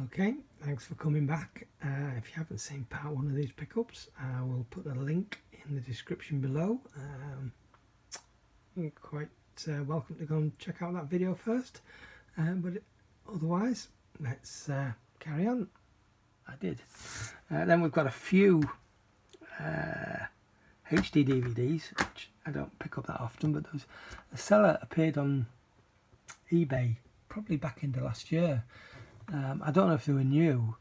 Okay, thanks for coming back. If you haven't seen part one of these pickups, I will put a link in the description below. You're quite welcome to go and check out that video first, but otherwise let's carry on. I did. Then we've got a few HD DVDs, which I don't pick up that often, but there was a seller appeared on eBay probably back into last year. I don't know if they were new.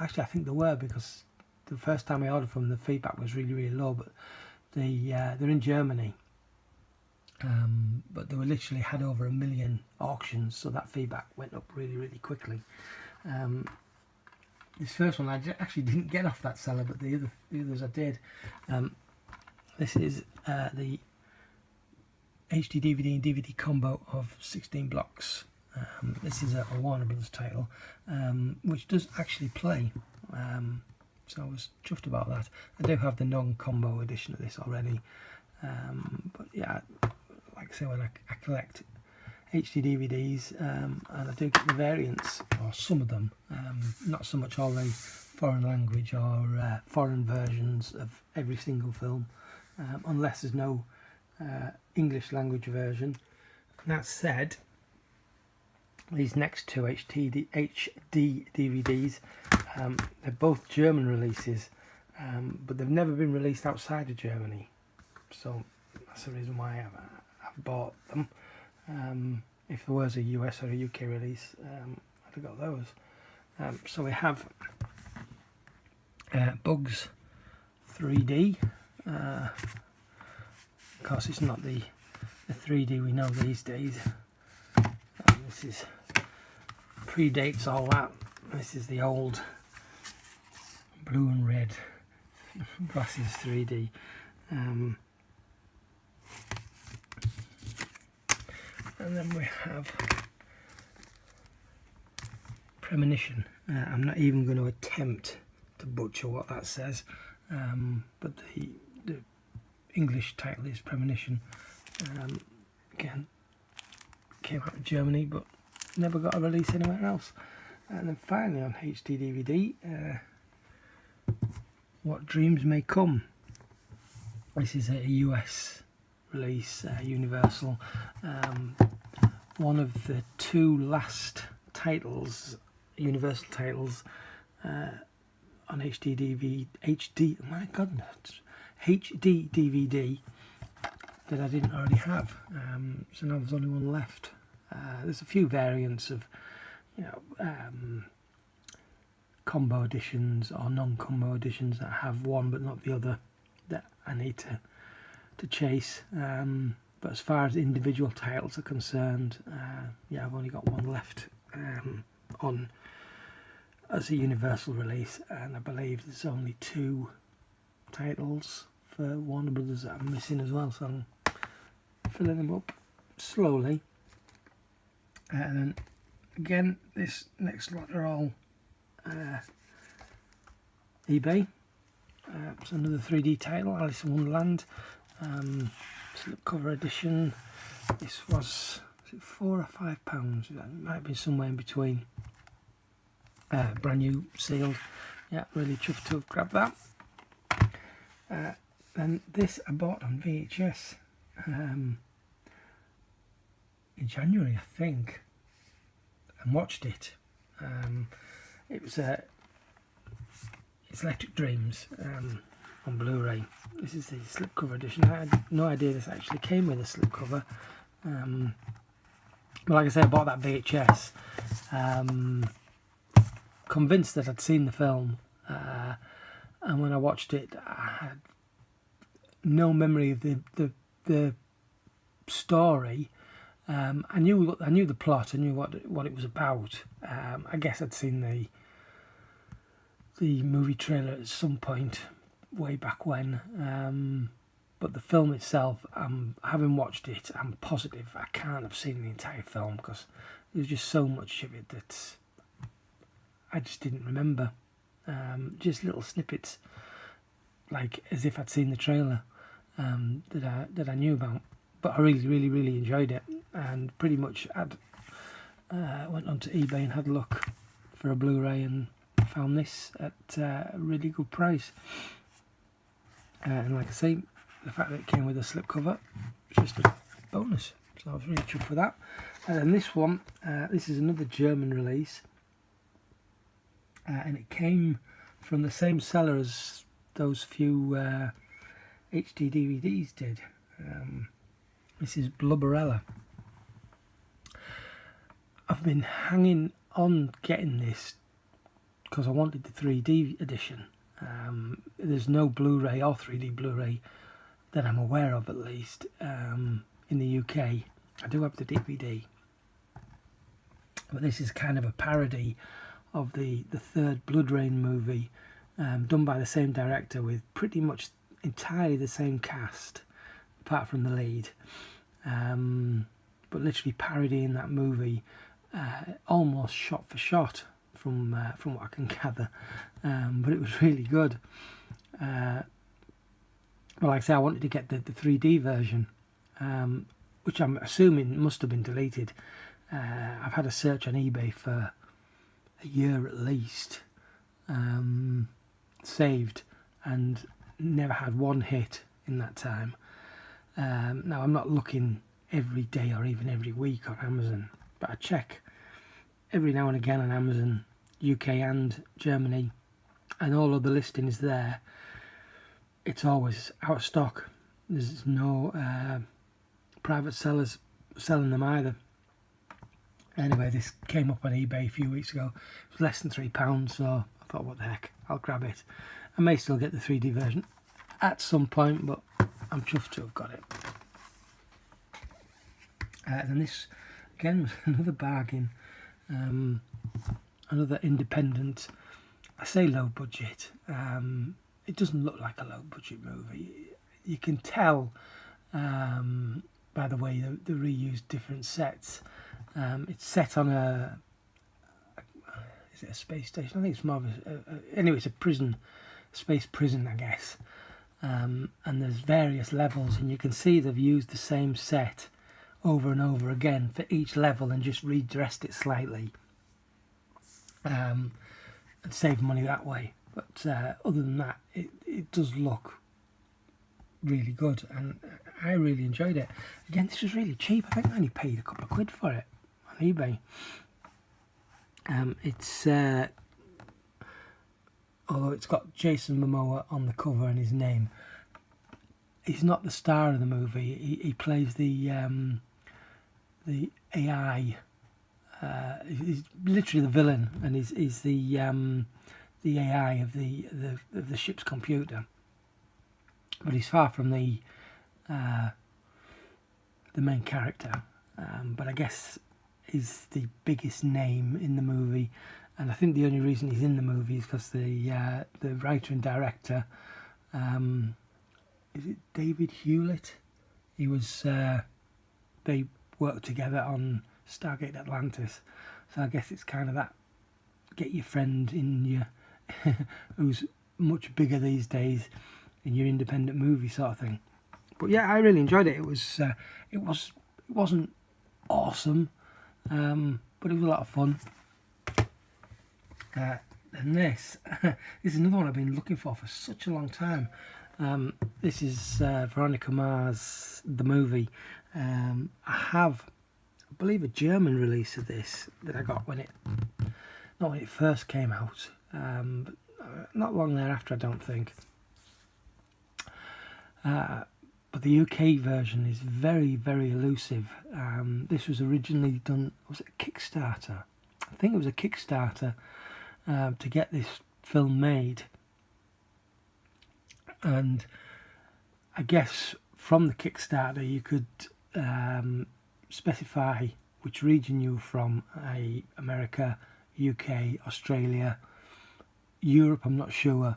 Actually, I think they were, because the first time I ordered from them, the feedback was really low. But they're in Germany, but they were literally had over 1 million auctions, so that feedback went up really quickly. This first one I actually didn't get off that seller, but the others I did. This is the HD DVD and DVD combo of 16 blocks. This is a Warner Bros. Title, which does actually play, so I was chuffed about that. I do have the non-combo edition of this already, but yeah, like I say, when I collect HD DVDs, and I do get the variants, or some of them, not so much all the foreign language or foreign versions of every single film, unless there's no English language version. That said, these next two HD DVDs, they're both German releases, but they've never been released outside of Germany, so that's the reason why I've bought them. If there was a US or a UK release, I'd have got those. So we have Bugs 3D. Of course, it's not the 3D we know these days. This is predates all that. This is the old blue and red glasses 3D. And then we have Premonition. I'm not even going to attempt to butcher what that says, but the English title is Premonition. Again, came out of Germany, but never got a release anywhere else. And then finally on HD DVD, What Dreams May Come. This is a US release, Universal. One of the two last titles, Universal titles, on HD DVD that I didn't already have. So now there's only one left. There's a few variants of, combo editions or non-combo editions that have one but not the other that I need to chase. But as far as individual titles are concerned, yeah, I've only got one left on as a Universal release, and I believe there's only 2 titles for Warner Brothers that I'm missing as well, so I'm filling them up slowly. And then again, this next lot are all eBay. It's another 3D title, Alice in Wonderland, slipcover edition. This was it £4 or £5? It might be somewhere in between. Brand new, sealed. Yeah, really chuffed to have grabbed that. And this I bought on VHS in January, I think, and watched it. It was it's Electric Dreams on Blu Ray. This is the slipcover edition. I had no idea this actually came with a slipcover. But like I said, I bought that VHS, convinced that I'd seen the film, and when I watched it, I had no memory of the story. I knew the plot. I knew what it was about. I guess I'd seen the movie trailer at some point way back when. But the film itself, having watched it, I'm positive I can't have seen the entire film, because there's just so much of it that I just didn't remember. Just little snippets, like as if I'd seen the trailer, that I knew about. But I really enjoyed it, and pretty much went onto eBay and had a look for a Blu-ray and found this at a really good price. And like I say, the fact that it came with a slipcover is just a bonus. So I was really chuffed with that. And then this one, this is another German release, and it came from the same seller as those few HD DVDs did. This is Blubberella. I've been hanging on getting this because I wanted the 3D edition. There's no Blu-ray or 3D Blu-ray that I'm aware of, at least, in the UK. I do have the DVD, but this is kind of a parody of the third Blood Rain movie, done by the same director with pretty much entirely the same cast, apart from the lead, but literally parodying that movie, almost shot for shot, from what I can gather, but it was really good. Well, like I say, I wanted to get the 3D version, which I'm assuming must have been deleted. I've had a search on eBay for a year at least, saved, and never had one hit in that time. Now, I'm not looking every day or even every week on Amazon, but I check every now and again on Amazon, UK and Germany, and all of the listings there. It's always out of stock. There's no private sellers selling them either. Anyway, this came up on eBay a few weeks ago. It was less than £3, so I thought, what the heck, I'll grab it. I may still get the 3D version at some point, but I'm chuffed to have got it. And this, again, was another bargain. Another independent, I say low budget. It doesn't look like a low budget movie. You can tell by the way they reused different sets. It's set on is it a space station? I think it's more of anyway, it's a prison, space prison, I guess. And there's various levels, and you can see they've used the same set over and over again for each level and just redressed it slightly, and save money that way. But other than that, it does look really good, and I really enjoyed it. Again, this was really cheap. I think I only paid a couple of quid for it on eBay. It's although it's got Jason Momoa on the cover and his name, he's not the star of the movie. He plays the AI. He's literally the villain, and he's the AI of the ship's computer. But he's far from the main character. But I guess he's the biggest name in the movie, and I think the only reason he's in the movie is because the writer and director, is it David Hewlett? He was they worked together on Stargate Atlantis, so I guess it's kind of that get your friend in your who's much bigger these days in your independent movie sort of thing. But yeah, I really enjoyed it. It wasn't awesome, but it was a lot of fun. And this is another one I've been looking for such a long time. This is Veronica Mars, the movie. I have, I believe, a German release of this that I got not when it first came out, but not long thereafter, I don't think. But the UK version is very, very elusive. This was originally done, was it a Kickstarter? I think it was a Kickstarter to get this film made. And I guess from the Kickstarter you could specify which region you were from, America, UK, Australia, Europe, I'm not sure,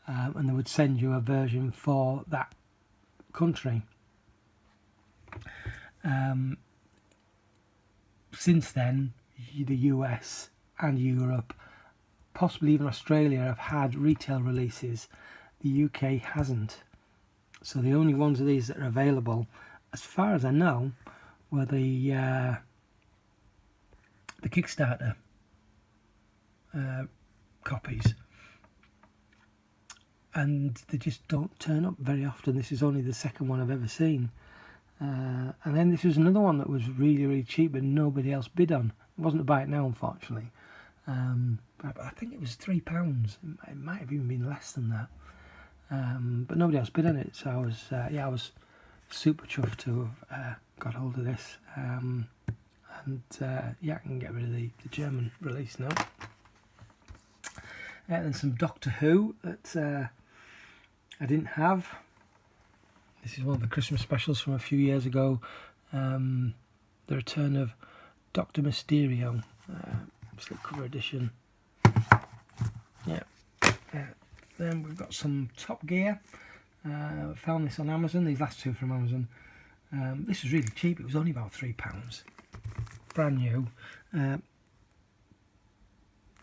and they would send you a version for that country. Since then, the US and Europe, possibly even Australia, have had retail releases. The UK hasn't. So the only ones of these that are available, as far as I know, were the Kickstarter copies, and they just don't turn up very often. This is only the second one I've ever seen. And then this was another one that was really, really cheap, but nobody else bid on. It wasn't to buy it now, unfortunately. But I think it was £3. It might have even been less than that. But nobody else bid on it, so I was super chuffed to have got hold of this. And I can get rid of the German release now. Then some Doctor Who that I didn't have. This is one of the Christmas specials from a few years ago. The return of Dr. Mysterio, slipcover edition. Then we've got some Top Gear. Found this on Amazon. These last two from Amazon. This was really cheap. It was only about £3. Brand new.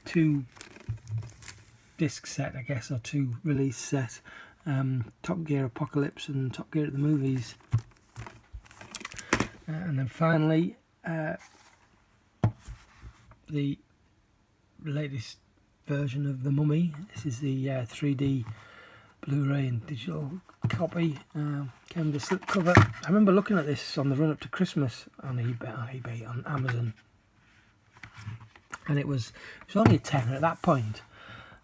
2 disc set, I guess, or 2 release set. Top Gear Apocalypse and Top Gear at the Movies. And then finally, the latest version of The Mummy. This is the 3D Blu Ray and digital copy. Came with a slipcover. I remember looking at this on the run up to Christmas on eBay, on Amazon, and it was only a tenner at that point.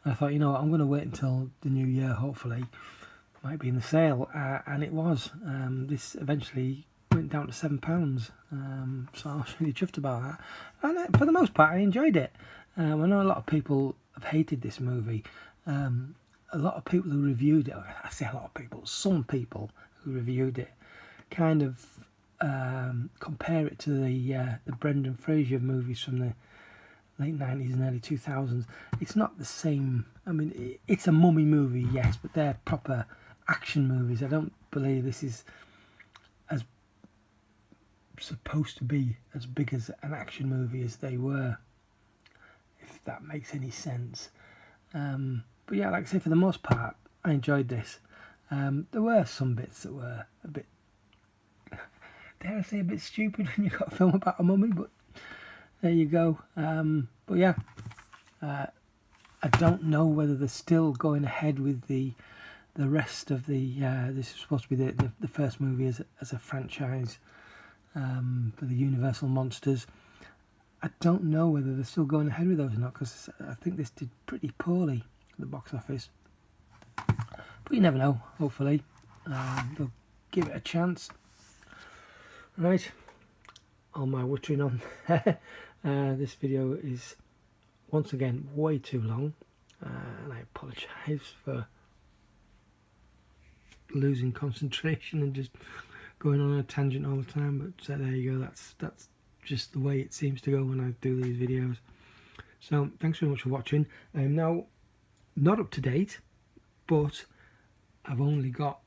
And I thought, you know what, I'm going to wait until the new year, hopefully. It might be in the sale, and it was. This eventually went down to £7, so I was really chuffed about that. And for the most part, I enjoyed it. I know a lot of people have hated this movie. A lot of people who reviewed it, I say a lot of people, some people who reviewed it, kind of compare it to the Brendan Fraser movies from the late 90s and early 2000s. It's not the same. I mean, it's a mummy movie, yes, but they're proper action movies. I don't believe this is as supposed to be as big as an action movie as they were, if that makes any sense. But yeah, like I say, for the most part, I enjoyed this. There were some bits that were a bit, dare I say, a bit stupid when you've got a film about a mummy, but there you go. But yeah, I don't know whether they're still going ahead with the rest of the. This is supposed to be the first movie as a franchise for the Universal Monsters. I don't know whether they're still going ahead with those or not, because I think this did pretty poorly at the box office. But you never know. Hopefully, they'll give it a chance. Right. All my wittering on. This video is once again way too long, and I apologise for losing concentration and just going on a tangent all the time, but there you go. That's just the way it seems to go when I do these videos. So thanks very much for watching. I am now not up to date, but I've only got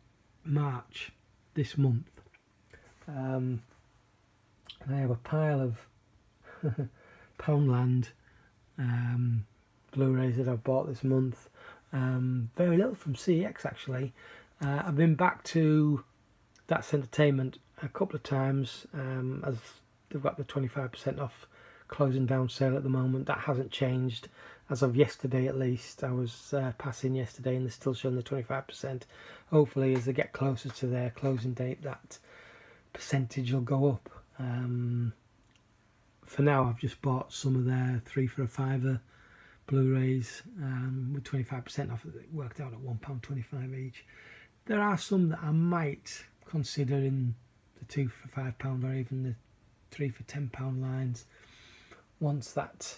March this month. And I have a pile of Poundland Blu-rays that I've bought this month. Very little from CX actually. I've been back to That's Entertainment a couple of times, as they've got the 25% off closing down sale at the moment. That hasn't changed as of yesterday, at least. I was passing yesterday and they're still showing the 25%. Hopefully as they get closer to their closing date, that percentage will go up. For now I've just bought some of their 3 for a £5 Blu-rays with 25% off. It worked out at £1.25 each. There are some that I might consider in the 2 for £5 or even the 3 for £10 lines. Once that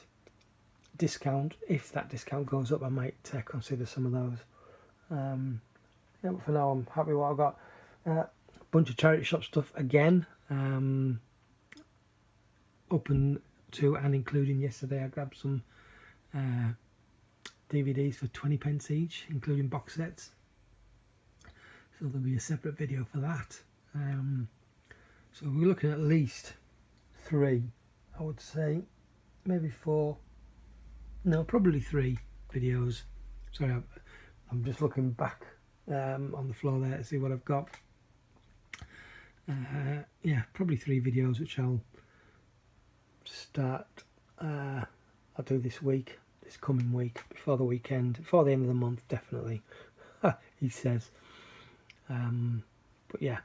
discount, if that discount goes up, I might consider some of those. Yeah, but for now I'm happy with what I've got. Bunch of charity shop stuff again. Open to and including yesterday I grabbed some DVDs for 20p each, including box sets. So there'll be a separate video for that. So we're looking at least 3, I would say, maybe 4. No, probably 3 videos. Sorry, I'm just looking back on the floor there to see what I've got. Yeah, probably 3 videos which I'll start. I'll do this week, this coming week, before the weekend, before the end of the month, definitely. He says. But yeah,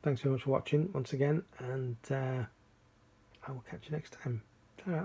thanks very much for watching once again, and I will catch you next time. Ta-ra.